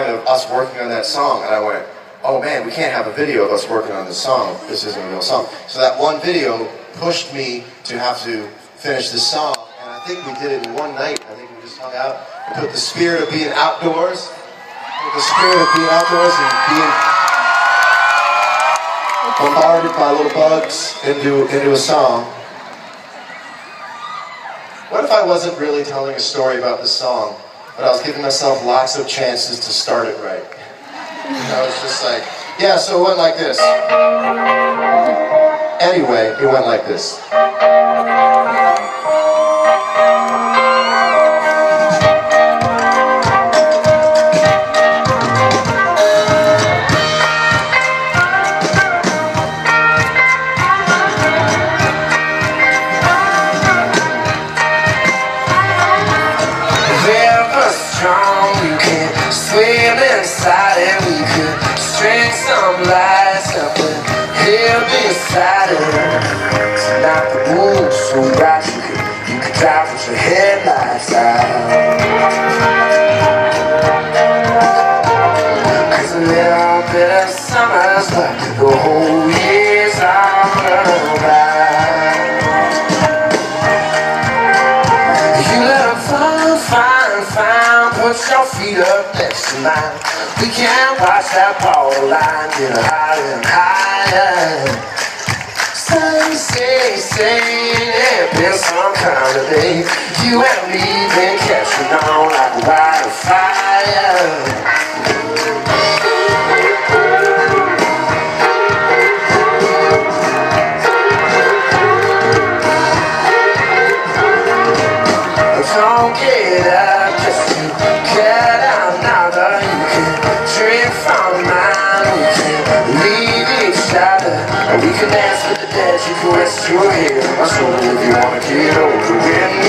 online of us working on that song, and I went, oh man, we can't have a video of us working on this song. This isn't a real song. So that one video pushed me to have to finish this song, and I think we did it in one night. I think we just hung out and put the spirit of being outdoors, and being bombarded by little bugs into a song. What if I wasn't really telling a story about this song, but I was giving myself lots of chances to start it right? And I was just like, yeah, so it went like this. Anyway, it went like this. You can swim inside it. We could string some lights up and he'll be inside it. Tonight the moon's so bright you could drive with your headlights out. Cause a little bit of summer's what the whole year's all about. You let her fall, fine, put your feet up next to mine. We can't watch that ball line get higher and higher. Say, it's been some kind of day. You and me been catching on like wildfire. Don't get up just to get another. You can drink from mine. We can leave each other. We can dance with the dead. You can rest your head on my shoulder if you wanna get over it.